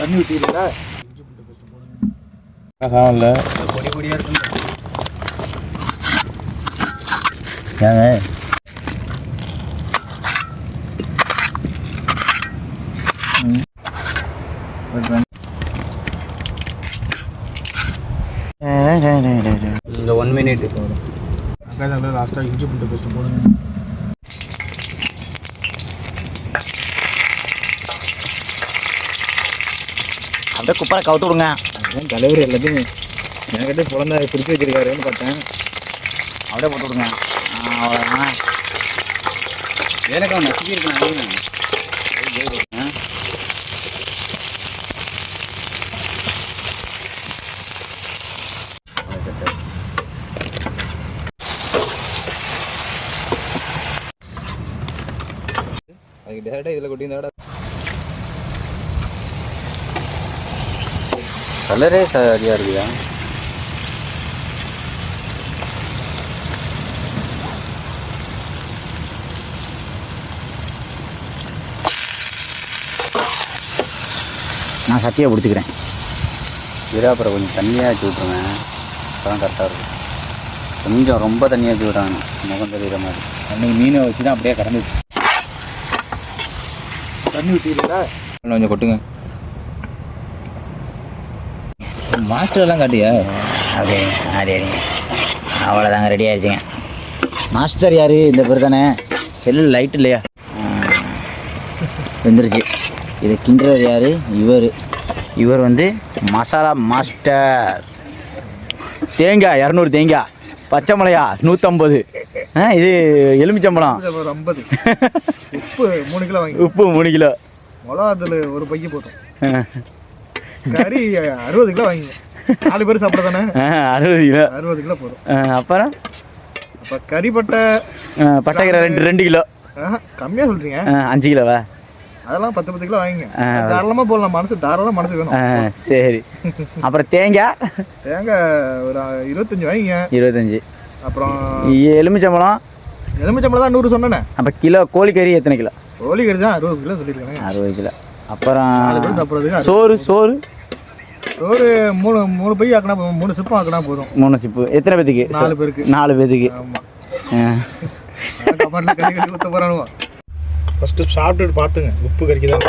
தண்ணி ஊற்றிக்கிறீங்களா? இல்லை பொடி பொடியாக இருக்குங்க. ஏங்க இந்த 1 மினிட் போதும். வெங்காயம் லாஸ்ட்டாக இஞ்சி பூண்டு பேஸ்ட் போடுங்க. அப்படியே குப்பரை கவுத்து விடுங்க. அதுதான் தலைவர் எல்லாத்தையும் என்கிட்ட குழந்தை பிடிச்சி வச்சிருக்காருன்னு பார்த்தேன். அப்படியே போட்டு விடுங்க. அவ்வளோதான். ஏலக்காய் நசுக்கி இருக்கேன். அதுக்கு டேரெக்டாக இதில் கொட்டியிருந்தா கலரே சரியாக இருக்குதா? நான் சட்டியை பிடிச்சிக்கிறேன். அப்புறம் கொஞ்சம் தண்ணியாக வச்சு விட்ருவேன். அப்போ தான் கரெக்டாக இருக்கும். கொஞ்சம் ரொம்ப தண்ணியாக வச்சு விட்றாங்க, முகம் தெரிகிற மாதிரி. அன்றைக்கி மீனை வச்சு தான் அப்படியே கறந்து தண்ணி ஊற்றிக்கிறீங்களா? கொஞ்சம் கொட்டுங்க. மாஸ்டர்லாம் காட்டியா? அப்படியே அப்படியே அவ்வளோதாங்க, ரெடி ஆகிடுச்சிங்க. மாஸ்டர் யார்? இந்த பேர் தானே. செல்லில் லைட் இல்லையா? வந்துருச்சு. இதை கிண்டுறது யார்? இவர் வந்து மசாலா மாஸ்டர். தேங்காய் 200 தேங்காய், பச்சை மிளகா 150, இது எலுமிச்சம்பழம் 50, உப்பு 3 கிலோ வாங்கி, உப்பு 3 கிலோ, மிளகா அதில் ஒரு பைக்கு போட்டோம், கறி 60 கிலோ வாங்கிங்க. 4 பேர் சாப்பிட தானே? 60 கிலோ போதும். அப்புறம் கறிப்பட்டை பட்டைக்கிற 2 கிலோ. கம்மியாக சொல்கிறீங்க. 5 கிலோவா? அதெல்லாம் 10 கிலோ வாங்கிங்க. தாராளமாக போடலாம். மனசு வேணும். சரி. அப்புறம் தேங்காய் ஒரு 25 வாங்கிங்க. 25. அப்புறம் எலுமிச்சம்பழம் தான் 100 சொன்னேன். அப்போ கிலோ கோழிக்கறி எத்தனை கிலோ? கோழிக்கறி தான் 60 கிலோ சொல்லியிருக்காங்க. 60 கிலோ. அப்புறம் 4 பேர் சாப்பிட்றதுக்கு சோறு 3 பை ஆக்கினா 3 சிப்பு ஆக்கினா போதும். 3 சிப்பு. எத்தனை பேத்துக்கு? 4 பேருக்கு. 4 பேத்துக்கு. ஆமாம். கமெண்ட்ல கறி ஊற்ற போகிறானுவோ. ஃபஸ்ட்டு சாப்பிட்டுட்டு பார்த்துங்க உப்பு கறிக்கு தான்.